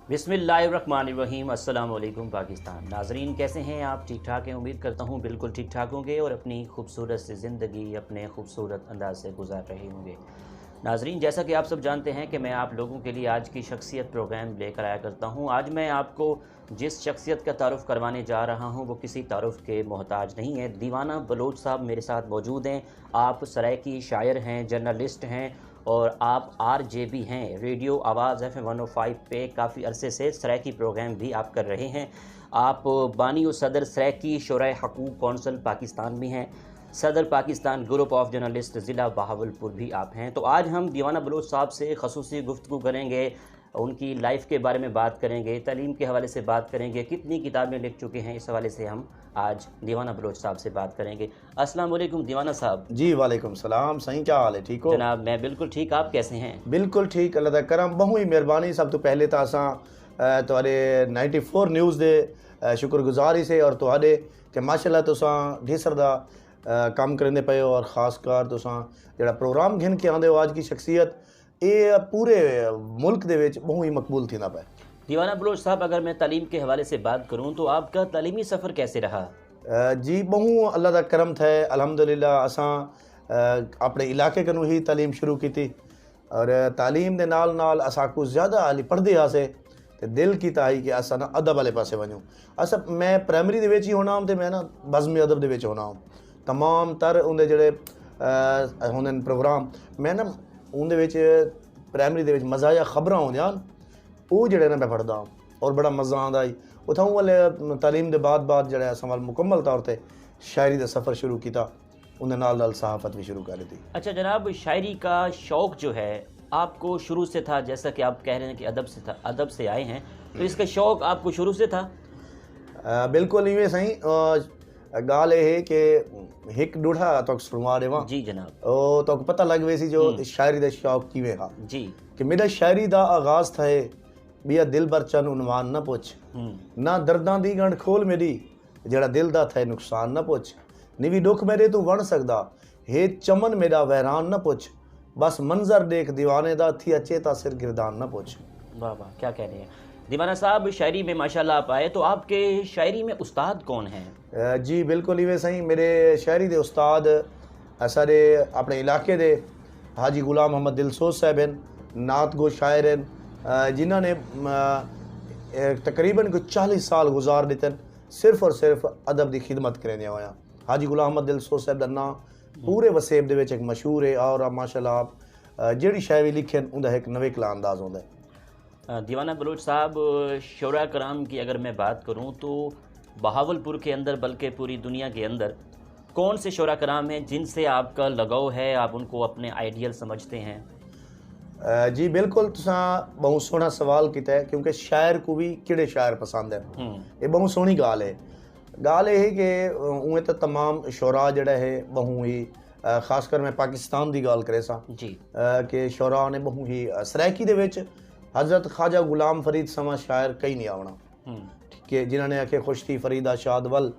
बिस्मिल्लाहिर्रहमानिर्रहीम। अस्सलाम वालेकुम पाकिस्तान। नाजरीन कैसे हैं आप? ठीक ठाक हैं? उम्मीद करता हूँ बिल्कुल ठीक ठाक होंगे और अपनी खूबसूरत सी ज़िंदगी अपने खूबसूरत अंदाज से गुजार रहे होंगे। नाजरीन, जैसा कि आप सब जानते हैं कि मैं आप लोगों के लिए आज की शख्सियत प्रोग्राम लेकर आया करता हूँ। आज मैं आपको जिस शख्सियत का तारुफ़ करवाने जा रहा हूँ वो किसी तारुफ़ के मोहताज नहीं है। दीवाना बलोच साहब मेरे साथ मौजूद हैं। आप सराइकी शायर हैं, जर्नलिस्ट हैं और आप आरजेबी हैं। रेडियो आवाज़ FM 105 पे काफ़ी अरसे से सराइकी प्रोग्राम भी आप कर रहे हैं। आप बानी व सदर सराइकी शुरा हकूक़ कौंसल पाकिस्तान भी हैं। सदर पाकिस्तान ग्रुप ऑफ जर्नलिस्ट ज़िला बहावलपुर भी आप हैं। तो आज हम दीवाना बलोच साहब से ख़ुसूसी गुफ्तगू करेंगे, उनकी लाइफ के बारे में बात करेंगे, तालीम के हवाले से बात करेंगे, कितनी किताबें लिख चुके हैं, इस हवाले से हम आज दीवाना बलोच साहब से बात करेंगे। अस्सलाम वालेकुम दीवाना साहब। जी वालेकुम सलाम। सही, क्या हाल है? ठीक हो जनाब? मैं बिल्कुल ठीक, आप कैसे हैं? बिल्कुल ठीक, अल्लाह दा करम, बहु ही मेहरबानी। सब तो पहले तो असां तुहाडे 94 न्यूज़ दे शुक्रगुजार ही से और तुहाडे कि माशाअल्लाह तुसां ढेसर दा काम करते पे हो और ख़ासकर तुसां जेड़ा प्रोग्राम घिन के आंदे हो आज की शख्सियत ये पूरे मुल्क दे विच बहु ही मकबूल थींदा पे। दीवाना बलोच साहब, अगर मैं तालीम के हवाले से बात करूं तो आपका तालीमी सफ़र कैसे रहा? जी बहु अल्लाह दा करम थे, अल्हम्दुलिल्लाह। असां अपने इलाके कनू ही तालीम शुरू की थी और तालीम दे नाल नाल असां को ज़्यादा हाली पढ़दे आसे ते दिल की ताई कि असां ना अदब वाले पासे वञूं। असां मैं प्राइमरी दे विच ही होना ते मैं ना बज़्म अदब दे विच होना तमाम तर उंदे जेड़े होंदे प्रोग्राम मैं ना उंदे विच प्राइमरी दे विच मज़ाया खबरां होंदियां वो जेड़े ना मैं पढ़दा और बड़ा मज़ा आंदा ही। उथां वाले तालीम दे बाद जेड़ा असां वाल मुकम्मल तौर ते शायरी दा सफ़र शुरू किया, उन्हें नाल नाल सहाफ़त भी शुरू कर दी। अच्छा जनाब, शायरी का शौक़ जो है आपको शुरू से था, जैसा कि आप कह रहे हैं कि अदब से था, अदब से आए हैं, तो इसका शौक़ आपको शुरू से था? बिल्कुल इवें सही। गाल है कि हिक डूढ़ा तो सुनवा देवा जी जनाब। ओ तो पता लग वैसी जो शायरी दा शौक़ किवें हा जी कि मेरा शायरी दा आगाज़ था बिया दिल बर चन उनवान ना पुछ ना दर्दां दी गंढ खोल मेरी जेड़ा दिल दा थे नुकसान ना पुछ निवी दुख मेरे तू वण सकदा हे चमन मेरा वैरान ना पुछ बस मंजर देख दीवाने दा थी अचे ता सिर गिरदान ना पुछ। वाह वाह, क्या कह रहे हैं दीवाना साहब। शायरी में माशाल्लाह आप आए, तो आपके शायरी में उस्ताद कौन हैं? जी बिल्कुल इवें सही। मेरे शायरी दे उस्ताद सारे अपने इलाके दे हाजी गुलाम मोहम्मद दिलसोज साहब हैं, नात गो शायर हैं, जिन्होंने तकरीबन कोई 40 साल गुजार दिते सिर्फ और सिर्फ अदब की खिदमत करेंदे होया। हाजी गुलाम मोहम्मद दिलसोज साहब का नाम पूरे वसेब दे विच एक मशहूर है और माशाल्लाह आप जेड़ी शायरी लिखन उनका एक नवेकला अंदाज होंदा है। दीवाना बलोच साहब, शुरा कराम की अगर मैं बात करूं तो बहावलपुर के अंदर बल्कि पूरी दुनिया के अंदर कौन से शुरा कराम हैं जिनसे आपका लगाव है, आप उनको अपने आइडियल समझते हैं? जी बिल्कुल, तुसा बहुत सोहना सवाल किया है क्योंकि शायर को भी किड़े शायर पसंद है, ये बहुत सोहनी गाल है। गाल यह है कि उमें तो तमाम शुरा जड़ा है बहु ही खासकर मैं पाकिस्तान की गाल करे सा जी कि शुरा ने बहु ही सराइकी दे विच हज़रत ख्वाजा गुलाम फरीद समा शायर कई नहीं आवना कि जिन्होंने आखे खुश थी फरीदा शाद वल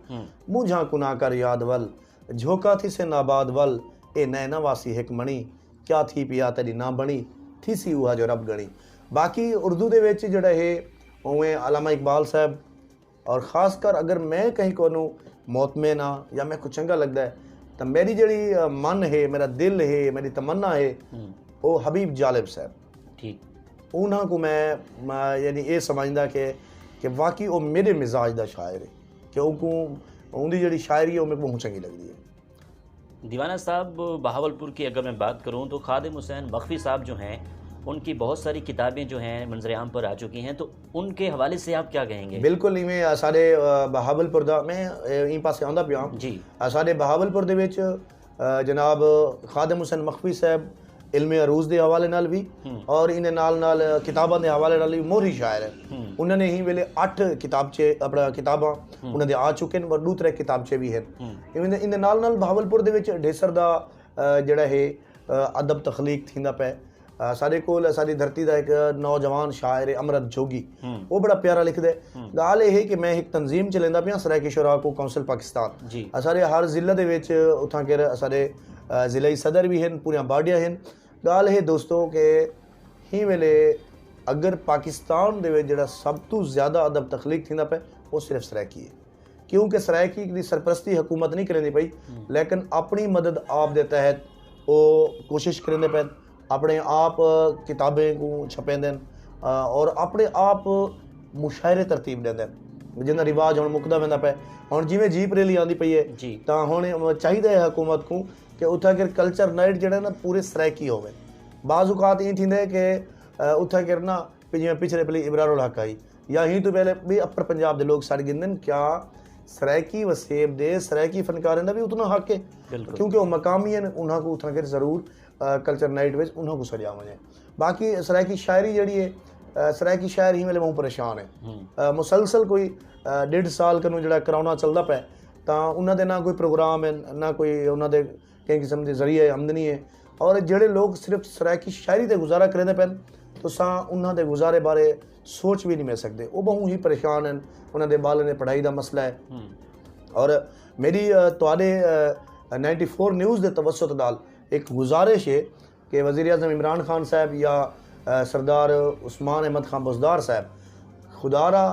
मुझा कुना कर याद वल झोंका थी से नाबाद वल ए नैना वासी हिक मणी क्या थी पिया तेरी ना बनी थी सी उहा जो रब गणी। बाकी उर्दू दे विच जड़ा है उवें अल्लामा इकबाल साहब और ख़ासकर अगर मैं कहीं को मोतमिन हाँ या मैं कुछ चंगा लगता है तो मेरी जड़ी मन है, मेरा दिल है, मेरी तमन्ना है वो हबीब जालिब साहब। ठीक, उन्होंने को मैं यानी ये समझदा कि वाकई वो मेरे मिजाज का शायर है कि उनको उनकी जी शायरी है वो मेरे को बहुत चंगी लगती है। दीवाना साहब, बहावलपुर की अगर मैं बात करूं तो खादिम हुसैन मखफ़ी साहब जो हैं उनकी बहुत सारी किताबें जो हैं मंजर-ए-आम पर आ चुकी हैं, तो उनके हवाले से आप क्या कहेंगे? बिल्कुल इवें सारे बहावलपुर दा मैं इन पासे आंदा पिया जी सारे बहावलपुर दे विच जनाब खादिम हुसैन मखफ़ी साहब इल्मे अरूज़ के हवाले नाल भी और इन्हें नाल नाल किताबां के हवाले नाल भी मोहरी शायर है। उन्होंने ही वेले 8 किताबचे अपना किताबां उन्होंने आ चुके हैं और दूसरे किताबचे भी हैं। इन्हें नाल नाल बहावलपुर दे विच ढेसर दा जड़ा है अदब तखलीक थींदा पे। साढ़े कोल साड़ी धरती का एक नौजवान शायर है अमरत जोगी, वो बड़ा प्यारा लिखदा है। गाल यह है कि मैं एक तंजीम चलेंदा पिया सराइकी शुरा को कौंसल पाकिस्तान जी सारे हर जिले दे विच उठां के सारे जिले सदर भी हैं, पूरियां बाडियां हैं। गाल है दोस्तों के ही वेले अगर पाकिस्तान दे विच जिहड़ा सब तो ज़्यादा अदब तखलीक थींदा पे वो सिर्फ सराइकी है, क्योंकि सराइकी की सरपरस्ती हुकूमत नहीं करेंदी पई, लेकिन अपनी मदद आप दे तहत वो कोशिश करेंदे पे, अपने आप किताबें को छपेंदे और अपने आप मुशायरे तरतीब देंदे जिन्ना रिवाज हुण मुकदा वेंदा पे। हुण जिवें जीप रैली आंदी पई है तां हुण चाहिदा है हुकूमत को कि उत्थे अगर कल्चर नाइट जिहड़ा ना पूरे सराइकी होवे। बाज़ औकात इं थींदे कि उत्थे अगर ना जिवें पिछले पहले इबरारुल हक आई या ही तो पहले भी अपर पंजाब दे लोग साढ़े गिनदे क्या सराइकी वसेब दे सराइकी फनकारें दा भी उतना हक है, क्योंकि वो मकामी हैं, उन्हां को उत्थे अगर ज़रूर कल्चर नाइट विच उन्हां को सजा वञे। बाकी सराइकी शायरी जिहड़ी है सराइकी शायर ही मेरे बहुत परेशान है, मुसलसल कोई 1.5 साल कनू जिहड़ा करोना चलदा पे तां उन्हां दे ना कोई प्रोग्राम है ना कोई उन्हां दे कई किस्म के जरिए आमदनी है, और जिहड़े लोग सिर्फ सराइकी शायरी ते गुजारा करेंदे पे तुसां उन्हां दे गुजारे बारे सोच भी नहीं मिल सकते। वो बहुत ही परेशान हैं, उन्हां दे बालें दे पढ़ाई दा मसला है। और मेरी तुहाडे 94 न्यूज़ दे तवसत नाल एक गुजारिश है कि वज़ीर आज़म इमरान खान साहब या सरदार उस्मान अहमद खान बुज़दार साहब खुदारा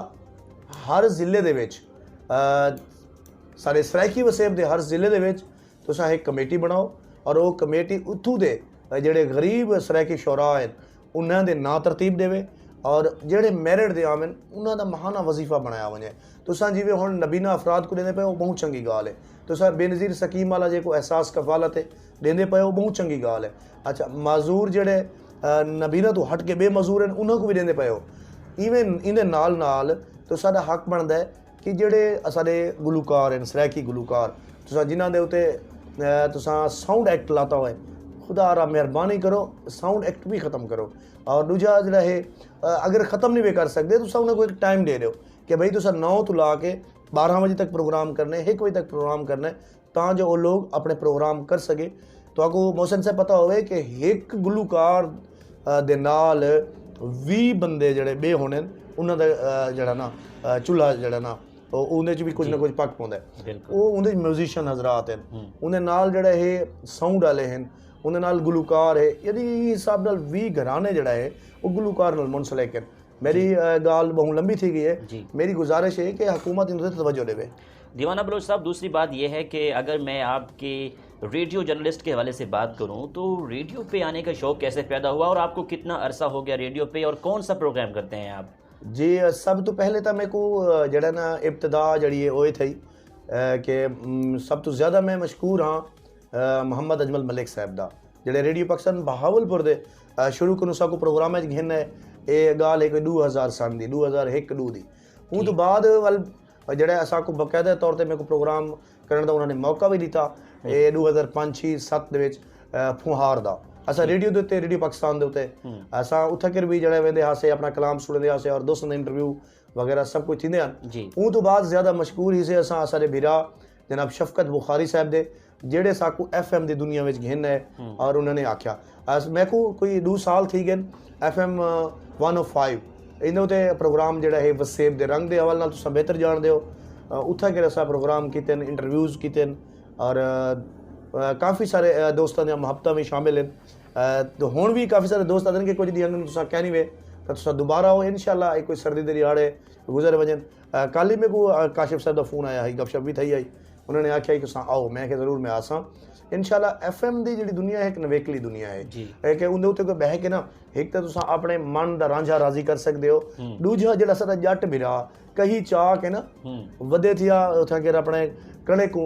हर ज़िले दे विच सारे सराइकी वसेब दे हर ज़िले दे विच तुसां एक कमेटी बनाओ और वो कमेटी उत्थों दे जिहड़े गरीब सराइकी शोरा हैं उन्हां दे नां तरतीब देवे और जिहड़े मैरिड दे आवन उन्हां दा महाना वजीफा बनाया वञे। तुसां जिवें हुण नबीना अफराद को देंदे पे वो बहुत चंगी गाल है, तुसां बेनज़ीर सकीम वाला जेको एहसास कफालत है देंदे पे वो बहुत चंगी गाल है। अच्छा माजूर जिहड़े नबीना तो हट के बेमजूर हैं उन्हां को भी देंदे पे हो। इवें इहदे नाल नाल तो साडा हक बनदा है कि जिहड़े साडे गुलूकार हैं सराइकी गुलूकार तुसां जिन्हां दे उत्ते तुसां साउंड एक्ट लाता होए खुदा रा मेहरबानी करो साउंड एक्ट भी ख़त्म करो। और दूजा जिहड़ा है अगर ख़त्म नहीं भी कर सकते तुसां उन्हें कोई टाइम दे रहे हो कि भाई तुसां 9 तो ला के 12 बजे तक प्रोग्राम करने 1 बजे तक प्रोग्राम करने तां जो वो लोग अपने प्रोग्राम कर सके। तो आपको मोहसिन से पता होवे कि एक गुलूकार दे नाल 20 बंदे जिहड़े बे होने उन्हां दा जिहड़ा ना चूल्हा जिहड़ा ना उहदे च भी कुछ ना कुछ पक पाउंदा है। वो उहदे म्यूजिशियन हजरात हैं उहदे नाल जिहड़ा है साउंड वाले हैं उहदे नाल गुलूकार है, यदि हिसाब नाल 20 घराने जिहड़ा है वो गुलूकार नाल मुंसलिक है। मेरी गाल बहुत लंबी थी गई है, मेरी गुजारिश है कि हुकूमत इन पर तवज्जो देवे। दीवाना बलोच साहब दूसरी बात यह है कि अगर मैं आपके रेडियो जर्नलिस्ट के हवाले से बात करूं तो रेडियो पे आने का शौक़ कैसे पैदा हुआ और आपको कितना अरसा हो गया रेडियो पे और कौन सा प्रोग्राम करते हैं आप? जी सब तो पहले तो मेरे को जड़ा ना इब्तदा जड़ी है वो थी कि सब तो ज़्यादा मैं मशहूर हाँ मोहम्मद अजमल मलिक साहब दा जेडे रेडियो पाकिस्तान बहावलपुर दे शुरू को साकू प्रोग्राम घिन है ये गाल है कोई 2000 सन दी 2001-2 दी उन तो बाद वाल जड़ा असाकू बाकायदा तौर पर मेरे को प्रोग्राम करने का उन्होंने मौका भी दिता ये 2005-6-7 दे विच फुहार दा असा रेडियो दे उत्ते रेडियो पाकिस्तान दे उत्ते असा उत्थे कर भी जड़े वेंदे हासे अपना कलाम सुनदे हासे और दोस्तों दे इंटरव्यू वगैरह सब कुछ थींदे हन। उन तो बाद ज़्यादा मशहूर ही से असा सारे बिरा जनाब शफकत बुखारी साहब दे जेड़े साकू FM दी दुनिया विच घिन है और उन्होंने आख्या मैं को कोई 2 साल थी गए FM 105 इन्हें उत्ते प्रोग्राम जेड़ा है वसेब दे रंग दे हवाले नाल तुसां बेहतर जानदे हो उत्थे के असा प्रोग्राम कीते इंटरव्यूज़ कीते और काफ़ी सारे दोस्तों दी मुहब्बतां भी शामिल हैं। तो हुण भी काफ़ी सारे दोस्त आते हैं कि कुछ दिन तुसां कह नहीं वे तो तुसां दोबारा हो इंशाल्लाह कोई सर्दी दे रिहाड़े गुजर वजन कल ही मेरे को काशिफ साहब का फोन आया है गपशप भी थी आई उन्होंने आख्या कि तुसां आओ मैं ज़रूर मैं आसा इंशाल्लाह FM दी जिहड़ी दुनिया है एक नवेकली दुनिया है कि उंदे उत्ते कोई बह के ना एक तो तुसां अपने मन दा रांझा राजी कर सकते हो दूजा जिहड़ा साडा जट बिरा कहीं चाह के ना वधे थिया उत्थे अगर अपने कड़े को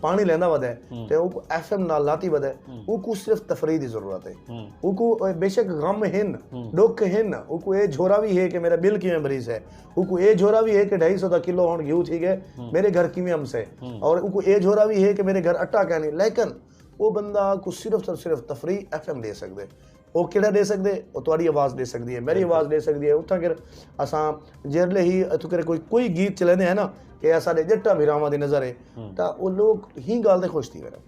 पानी लेंदा वधे तो वो FM नाल लाती वधे वो सिर्फ तफरीह की जरूरत है वो बेशक गम हिन दुख हिन वो ये झोरा भी है कि मेरा बिल किवें मरीज है वो ये झोरा भी है कि 250 किलो हुण घी थी गए मेरे घर किवें हमसे और वो ये झोरा भी है कि मेरे घर आटा क्या नहीं लेकिन वो बंदा को सिर्फ तफरीह FM दे सकते वो किड़ा दे सकते वो तुहाडी आवाज़ दे सकती है मेरी आवाज़ दे सकती है उत्थे अगर असां जेरले ही अगर कोई गीत चलेंदे है ना कि साडे जट्टा भिरावां दी नज़र है तो वो लोग ही गाल दे खुश थी मेरा।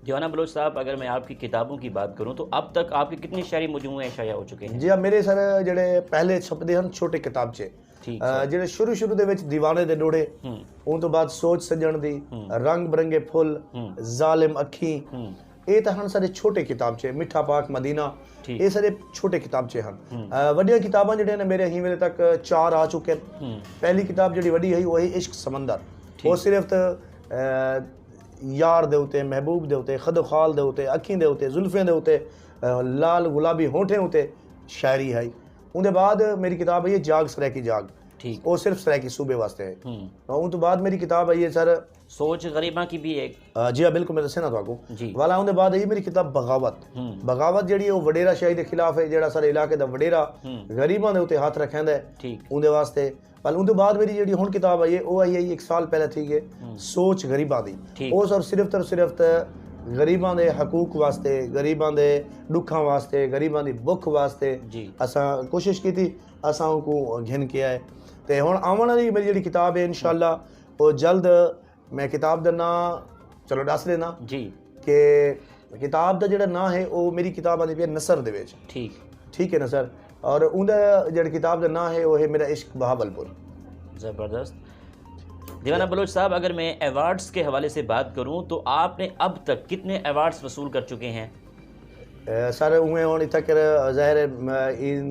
दीवाना बलोच साहब अगर मैं आपकी किताबों की बात करूं तो अब तक आपके कितने शायरी मजमूए शाया हो चुके हैं? जी हाँ मेरे सर जेडे पहले छपदे हैं छोटे किताबचे जेडे शुरू दे विच दीवाने दे डोड़े उन तो बाद सोच सजण दी रंग बरंगे फुल जालिम अखी ये तो हैं सारे छोटे किताबचे, मिठा पाक मदीना, ठीक। ये सारे छोटे किताबचे हैं। वड्डियां किताबां जिहड़े ने मेरे अहीं वेले तक 4 आ चुके हैं। पहली किताब जिहड़ी वड्डी है वो है इश्क समंदर, वो सिर्फ यार दे उत्ते, महबूब दे उत्ते, खद खाल दे उत्ते, अखीं दे उत्ते, जुल्फें दे उत्ते, लाल गुलाबी होठें उत्ते शायरी है। उनके बाद मेरी किताब है ये जाग सराकी जाग, ठीक, वो सिर्फ सराकी सूबे वास्ते है। और उन तो बाद मेरी किताब है ये सर सोच गरीबा की भी एक, जी हाँ बिल्कुल, मैं दसना तो आपको जी वाला। उनके बाद है मेरी किताब बगावत। बगावत जिहड़ी है वो वडेरा शाही के खिलाफ है, जिहड़ा सारे इलाके दा वडेरा गरीबां दे उत्ते हाथ रखिंदा है, ठीक। उनके वास्ते। पर उनके बाद मेरी जिहड़ी हुण किताब है वो आई है 1 साल पहले थी है, सोच गरीबां दी। वो सर सिर्फ गरीबां दे हकूक वास्ते, गरीबां दे दुखां वास्ते, गरीबां दी भुख वास्ते असां कोशिश की थी, असां उनको घिन के आए। ते हुण आवन वाली मेरी जिहड़ी किताब है इंशाअल्लाह वो जल्द, मैं किताब दा नाम चलो दस देना जी कि किताब दा जिहड़ा नाम है वो मेरी किताब आंदी पे नसर दे विच, ठीक, ठीक है ना सर। और उनदा जिहड़ी किताब दा नाम है वो है मेरा इश्क बहावलपुर। ज़बरदस्त। दीवाना बलोच साहब, अगर मैं अवार्ड्स के हवाले से बात करूं तो आपने अब तक कितने अवार्ड्स वसूल कर चुके हैं? सर उमें हुण इत्थे कर ज़ाहिर है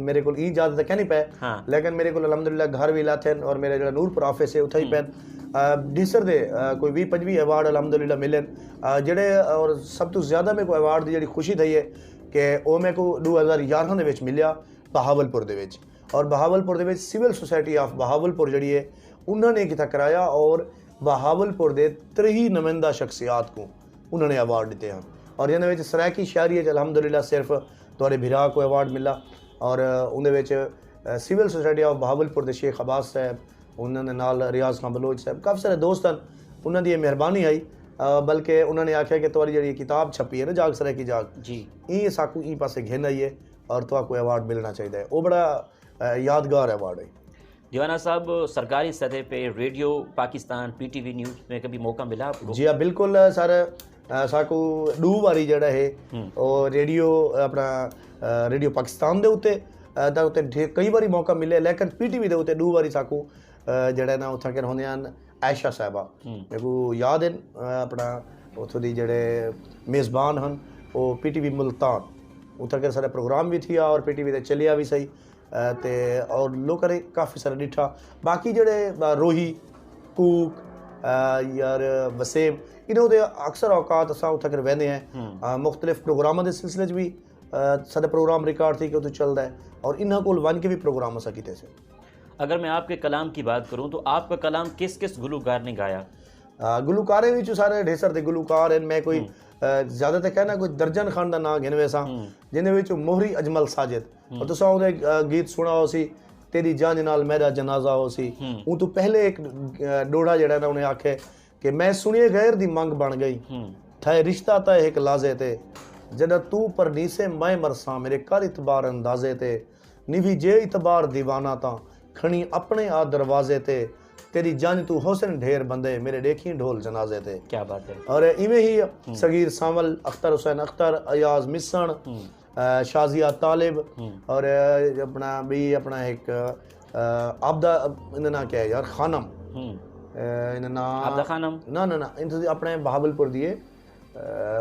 मेरे को ज़्यादा कह नहीं पे, हाँ। लेकिन मेरे को अलहमदुलिल्लाह घर भी लाथे और मेरा जो नूरपुर ऑफिस है उत्थे ही पैन डिसर दे कोई 20-25 अवार्ड अलहमदुलिल्लाह मिलन जेड़े। और सब तो ज़्यादा मेरे को अवार्ड की जिहड़ी खुशी थी है कि वो मेरे को 2011 दे विच मिलिया बहावलपुर दे विच। और बहावलपुर दे विच सिविल सोसाइटी ऑफ बहावलपुर जिहड़ी है उन्होंने किता कराया और बहावलपुर दे 3 नुमाइंदा शख्सियात को उन्होंने अवार्ड दिते हैं। और जिन्हें विच सराकी शायरी अलहमदुलिल्लाह सिर्फ तुहाडे भिरा को अवार्ड मिला। और उन्हें विच सिविल सोसाइटी ऑफ बहावलपुर दे शेख अब्बास साहब, उन्होंने नाल रियाज खान बलोच साहब, काफ़ी सारे दोस्त हैं, उन्होंने ये मेहरबानी आई। बल्कि उन्होंने आख्या कि तुहारी जी किताब छपी है ना जाग सराकी जाग जी, ये साकू ई पासे घिन आई है और तुहाको अवार्ड मिलना चाहिए। वो बड़ा यादगार अवार्ड है। दीवाना साहब, सरकारी सतह पे रेडियो पाकिस्तान PTV न्यूज़ में कभी मौका मिला आपको? जी हाँ बिल्कुल सर, साकू 2 बारी जड़ा है और रेडियो अपना रेडियो पाकिस्तान दे उत्ते कई बारी मौका मिले, लेकिन PTV दे उत्ते 2 बारी साकू जड़ा ना उत्थे होंदे हैं आयशा साहबा, मेरे को याद है अपना उत्थों दी जड़े मेज़बान हैं वो PTV मुल्तान, उत्थे सारे प्रोग्राम भी थी और PTV दे चलिया भी सही ते और लोग करे काफ़ी सारे डिठा। बाकी जड़े रोही कूक यार वसेब इन्हों दे अक्सर औकात असा उत्थे कर वहदे हैं मुख्तलिफ प्रोग्रामों के सिलसिले भी सारे प्रोग्राम रिकॉर्ड थी कि उत्थे चलता है और इन्हों को वन के भी प्रोग्राम असा कीते से। अगर मैं आपके कलाम की बात करूं तो आपका कलाम किस किस गुलूकार ने गाया? गुलूकारे भी सारे ढेसर दे गुलूकार हैं। मैं कोई ज़्यादा तो कहना कोई दर्जन खान का नाम गिनवे सा जिन्हें मोहरी अजमल साजिद और तुसा उहदे गीत सुना हो सी तेरी जान नाल मेरा जनाजा हो सी। उन तो पहले एक डोड़ा जड़ा ना उन्हें आखे कि मैं सुनिए गैर दी मंग बन गई थे रिश्ता ता एक लाजे ते जदा तू पर नीसे मैं मरसा मेरे कर इतबार अंदाजे ते निवी जे इतबार दीवाना ता खणी अपने आ दरवाजे ते तेरी जान तू हुसन ढेर बंदे मेरे देखी ढोल जनाजे थे। क्या बात है। और इवें ही सगीर सावल, अख्तर हुसैन अख्तर, अयाज मिसन, शाजिया तालिब और अपना भी अपना एक आबदा इनका नाम क्या है यार खानम इनका नाम आबदा खानम ना ना ना इन अपने बहावलपुर दिए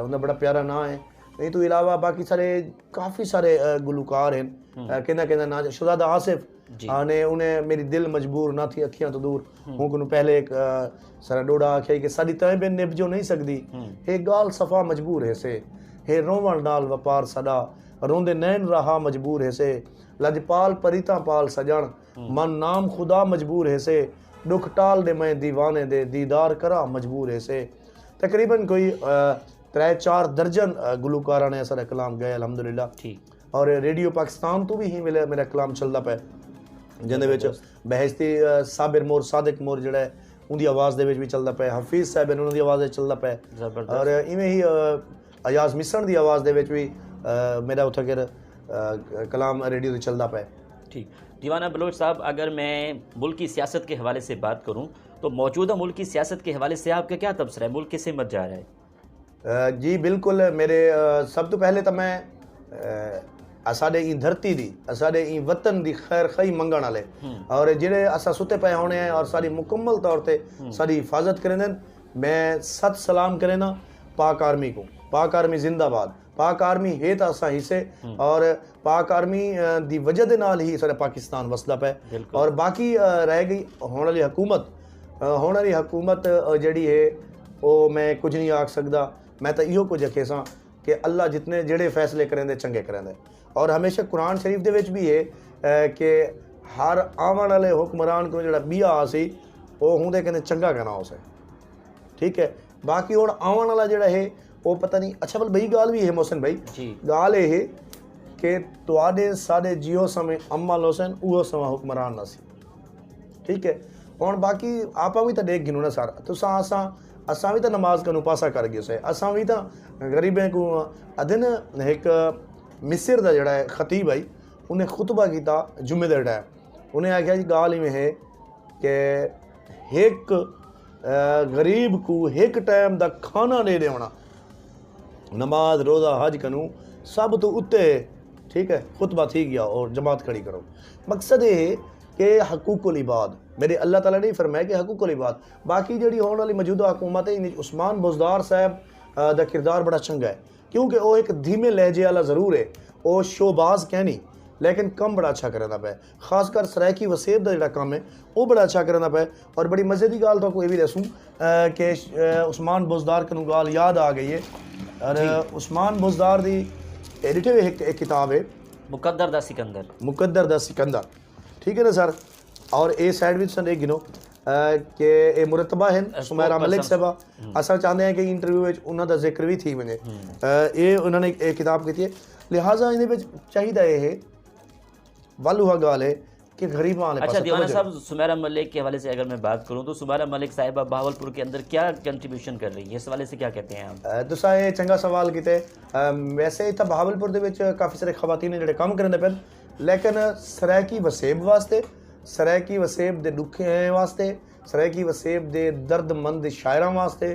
उनका बड़ा प्यारा नाम है। नहीं तो अलावा बाकी सारे काफ़ी सारे गुलूकार हैं कहना कहना ना शहजादा आसिफ ने उन्हें मेरी दिल मजबूर ना थी अखियां तो दूर हूँ पहले एक सारा डोड़ा आख्या कि साड़ी तय निभजो नहीं सकती हे गाल सफ़ा मजबूर है से हे रोवण नाल वपार सदा रोंदे नैन रहा मजबूर है से लजपाल परिता पाल सजन मन नाम खुदा मजबूर है से दुख टाल दे मैं दीवाने दे दीदार करा मजबूर है से। तकरीबन कोई 3-4 दर्जन गुलूकारा ने सारा कलाम गए अल्हम्दुलिल्लाह। ठीक। और रेडियो पाकिस्तान तो भी ही मेरा कलाम चलता पे जिंदे विच बहस्ती साबिर मोर सादिक मोर जड़ा है उनकी आवाज़ दे विच भी चलता पे, हफीज़ साहब ने उन्होंने आवाज़ चलता पे और इवें ही अयाज मिसन की आवाज़ दे विच भी मेरा उत्थे कर कलाम रेडियो से चलता पे। ठीक। दीवाना बलोच साहब, अगर मैं मुल्क की सियासत के हवाले से बात करूँ तो मौजूदा मुल्क की सियासत के हवाले से आपका क्या तबसरा है? मुल्क किस मत जा रहा है? जी बिल्कुल, मेरे सब तो पहले तो मैं असाडे ई धरती दी असाडे ई वतन दी खैर खई मंगण वाले और जेड़े असा सुते पे होने हैं और सारी मुकम्मल तौर पे सारी हिफाजत करें मैं सत सलाम करें ना पाक आर्मी को, पाक आर्मी जिंदाबाद। पाक आर्मी है तो असा हिस्से और पाक आर्मी दी वजह दे नाल ही सारा पाकिस्तान वसदा पे। और बाकी रह गई होने वाली हुकूमत जड़ी है वो मैं कुछ नहीं आख सकदा। मैं तो इहो कुछ आखे सा कि अल्लाह जितने जेड़े फैसले करेंदे चंगे करेंदे। और हमेशा कुरान शरीफ दे विच भी है कि हर आवन वाले हुक्मरान को जेड़ा बिया आसी वो हुंदे कहंदे चंगा कहना उसे, ठीक है। बाकी हुण आवन वाला जेड़ा है वो पता नहीं। अच्छा बल बई गाल भी है मोहसिन भाई, गाल ये है कि तुहाडे साडे जियो समय अम्मा लोसन उहो समा हुक्मरान ना सी, ठीक है। हुण बाकी आपा भी तो देख गिनो ना सर, तुसां असां भी तो नमाज कनू पासा कर गए से, असां भी तो गरीबें को अदिन एक मिस्र का जड़ा है खतीब आई उन्हें खुतबा किया जुम्मे दे टाइम। उन्हें आख्या जी गाल इवें है कि एक गरीब को एक टाइम का खाना दे देना, नमाज रोज़ा हज कनू सब तो उत्ते, ठीक है। खुतबा थी गया और जमात खड़ी करो। मकसद ये है कि हकूकुल इबाद मेरे अल्लाह ताला ने फरमाया कि हकूकुल इबाद। बाकी जी होने वाली मौजूदा हुकूमत है उस्मान बुज़दार साहब का किरदार बड़ा चंगा है, क्योंकि वो एक धीमे लहजे वाला ज़रूर है, वो शोबाज कहनी लेकिन कम बड़ा अच्छा करना पे। खासकर सरायकी वसेब का जो काम है वो बड़ा अच्छा करना पे। और बड़ी मज़े की गाल तो कोई भी दसूँ कि उस्मान बुज़दार कनू गाल याद आ गई है। और उस्मान बुज़दार की एडिट एक किताब है मुकद्दर दा सिकंदर, ठीक है ना सर। और ए साइड भी सन एक गिनो कि ये मुरतबा है सुमैरा मलिक साहबा। असा चाहते हैं कि इंटरव्यू में उन्होंने जिक्र भी थी वने, ये उन्होंने एक किताब की है। लिहाजा इन चाहिए ये है वालूहा गाल है कि गरीब वाले। अच्छा दीवाना साहब, सुमैरा मलिक के हवाले से अगर मैं बात करूं तो सुमैरा मलिक साहिबा बहावलपुर के अंदर क्या कंट्रीब्यूशन कर रही है, इस हवाले से क्या कहते हैं आप? तुसा ये चंगा सवाल किते। वैसे इतना बहावलपुर दे विच काफ़ी सारे खवातीन जिहड़े काम करते पे, लेकिन सरायकी वसेब वास्ते, सरायकी वसेब दे दुखे वास्ते, सरायकी वसेब दे दर्दमंद शायरां वास्ते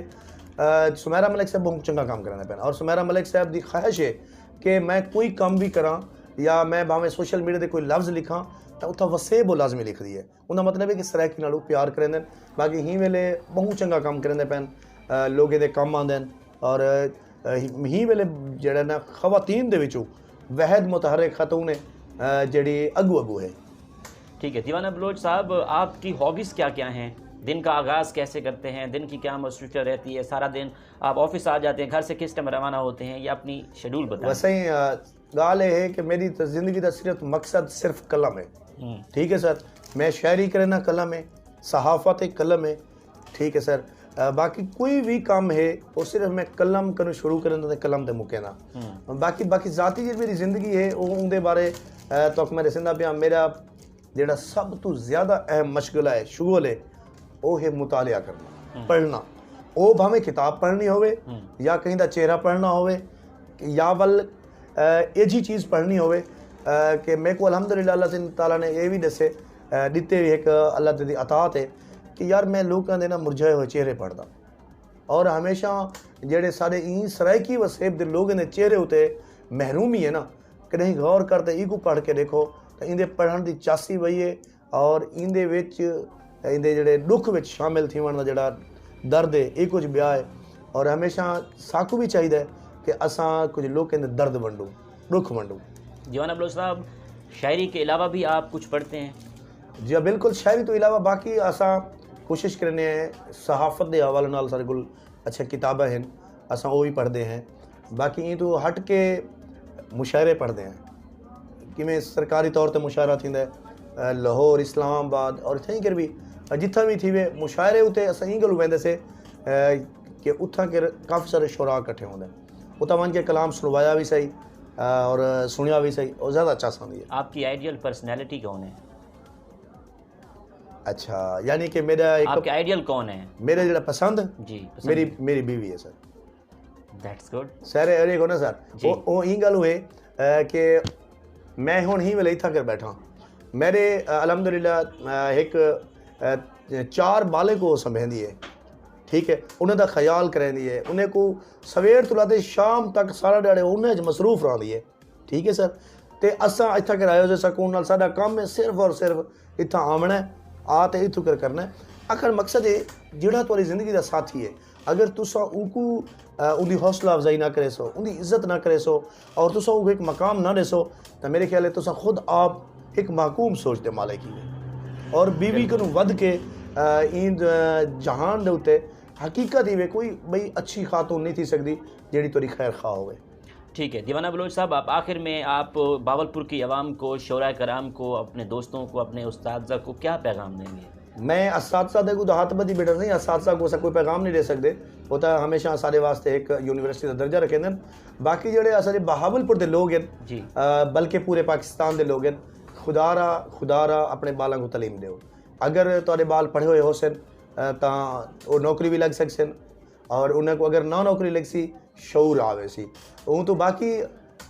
सुमैरा मलिक साहब बहुत चंगा काम करने पे। और सुमैरा मलिक साहब की ख्वाहिश है कि मैं कोई काम भी करा या मैं भावें सोशल मीडिया पर कोई लफ्ज़ लिखा तो उत्थे वसेब वो लाजमी लिख दी है। उनका मतलब है कि सरायकी नालों प्यार करेंदे। बाकी ही वेले बहुत चंगा काम करेंदे पैन, लोगों के काम आंदे। और ही वेले जेड़ा ना खवातीन दे विचों वहद मुतहरिक खतून है जेड़ी अगू है। ठीक है दीवाना बलोच साहब, आपकी हॉबीज़ क्या क्या हैं? दिन का आगाज़ कैसे करते हैं? दिन की क्या मसरूफियत रहती है? सारा दिन आप ऑफिस आ जाते हैं, घर से किस टाइम रवाना होते हैं, या अपनी शेड्यूल बताएं। वैसे ही गाल है कि मेरी ज़िंदगी का सिर्फ मकसद सिर्फ कलम है, ठीक है सर। मैं शायरी करना कलम है, सहाफ़त एक कलम है, ठीक है सर। बाकी कोई भी काम है वो सिर्फ मैं कलम करूँ शुरू करना तो कलम ते मुके ना। बाकी ज़ाती जी मेरी ज़िंदगी है वो उनके बारे तो मैं दसना पिया। मेरा जेड़ा सब तो ज़्यादा अहम मशगला है, शुगल है, वो है मुतालिया करना, पढ़ना। वो भावें किताब पढ़नी होवे या कहीं का चेहरा पढ़ना होवे या वल एजी चीज़ पढ़नी होवे कि मेरे को अल्हम्दुलिल्लाह अल्लाह ताला ने ये भी दसे दिते एक अल्लाह दी अतात है कि यार मैं लोगों के ना मुरझाए हुए चेहरे पढ़दा। और हमेशा जेड़े सारे ई सरायकी वसेब दे लोग ने चेहरे उते महरूमी है ना, कहीं गौर करते ई को पढ़ के देखो तो इंदे पढ़न दी चासी वही है। और इंदे विच इंदे जेड़े दुख विच शामिल थीवन दा जेड़ा दर्द है ये कुछ ब्याह है। और हमेशा साकू भी चाहिए कि असां कुछ लोग के दर्द वंडूं, दुख वंडूं। दीवाना बलोच साहब, शायरी के अलावा भी आप कुछ पढ़ते हैं? जी हाँ बिल्कुल, शायरी तो अलावा बाकी असां कोशिश करने हैं सहाफ़त के हवाले नाल सारे कोल अच्छा किताबें हैं, असां वो भी पढ़ते हैं। बाकी ये तो हट के मुशायरे पढ़ते हैं कि मैं सरकारी तौर पर मुशायरा थींदा है लाहौर, इस्लामाबाद और इत्थै कर भी जिथा भी थी वे मुशायरे उते असां ई गल वेंदे से कि उथा के काफ़ी सारे शुरा इकट्ठे होंदे, उता वन के कलाम सुनवाया भी सही और सुनिया भी सही और ज़्यादा अच्छा समझी है। आपकी आइडियल पर्सनैलिटी कौन है? अच्छा, यानी कि मेरा एक आपका आइडियल कौन है? मेरा जो पसंद जी मेरी बीवी है सर। That's good sir. अरे को ना सर वो ही गल हुए कि मैं हुण ही वेले इत्था कर बैठा। मेरे अल्हम्दुलिल्लाह एक 4 बाले को संभेंदी है, ठीक है। उन्हें दा ख्याल करेंदी है, उन्हें को सवेर तो लाते शाम तक सारा ड्याड़े उन्हें च मसरूफ रही है, ठीक है सर। तो असा इत्था कर आयो जे सकून नाल साडा काम है सिर्फ और सिर्फ इत्था आमना है, आ तो इत्थों कर करना है। आखिर मकसद है जिहड़ा तुहाडी जिंदगी का साथी है अगर तुसा उनको उनकी हौसला अफजाई ना करे सो, उनकी इज्जत ना करे सो और तुसा उनको एक मकाम ना दे सो, तो मेरे ख्याल है तुसा खुद आप एक महकूम सोचते माले की और बीवी को वध के इन जहान दे उत्ते हकीकत ही वे कोई बई अच्छी खातून नहीं थी सकती जेड़ी तोरी खैर खा होवे। ठीक है दीवाना बलोच साहब, आप आखिर में आप बावलपुर की आवाम को, शोरा कराम को, अपने दोस्तों को, अपने उस्ताद को क्या पैगाम देंगे? मैं इसातिज़ा को तो हाथ बदी बेटर नहीं, इसातिज़ा को कोई पैगाम नहीं दे सकते, होता हमेशा सारे वास्ते एक यूनिवर्सिटी का दर्जा रखे हैं। बाकी जोड़े असारे बहावलपुर के लोग हैं जी, बल्कि पूरे पाकिस्तान के लोग हैं, खुदारा अपने बालों को तलीम दो। अगर तुहाडे बाल पढ़े हुए हो सन तो नौकरी भी लग सकन और उन्हें को अगर ना नौकरी लग सी शऊर आवे सी। हूँ तो बाकी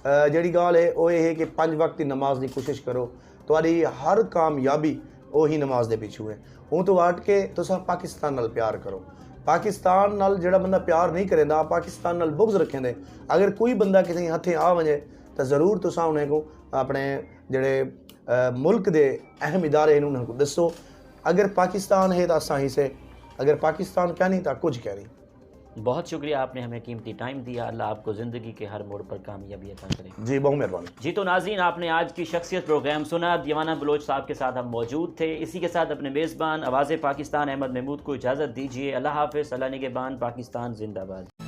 जड़ी गाल है वो ये है कि 5 वक्त की नमाज की कोशिश करो, तुम्हारी हर कामयाबी वही नमाज के पिछू है। हूँ तो वाट के तुसा पाकिस्तान नाल प्यार करो, पाकिस्तान नाल जड़ा बंदा प्यार नहीं करेंदा पाकिस्तान नाल बुग़्ज़ रखें दे। अगर कोई बंदा किसी हथे आ वजे तो ज़रूर तुसा उन्हें को अपने जड़े मुल्क के अहम इदारे हैं उन्हें को दसो। अगर पाकिस्तान है तो असा ही से, अगर पाकिस्तान क्या नहीं तो कुछ क्या नहीं। बहुत शुक्रिया, आपने हमें कीमती टाइम दिया। अल्लाह आपको ज़िंदगी के हर मोड़ पर कामयाबी अता करे। जी बहुत मेहरबानी। जी तो नाज़रीन, आपने आज की शख्सियत प्रोग्राम सुना। दीवाना बलोच साहब के साथ हम मौजूद थे। इसी के साथ अपने मेज़बान आवाज़ पाकिस्तान अहमद महमूद को इजाज़त दीजिए। अल्लाह हाफ़िज़, अल्लाह निगहबान, पाकिस्तान जिंदाबाद।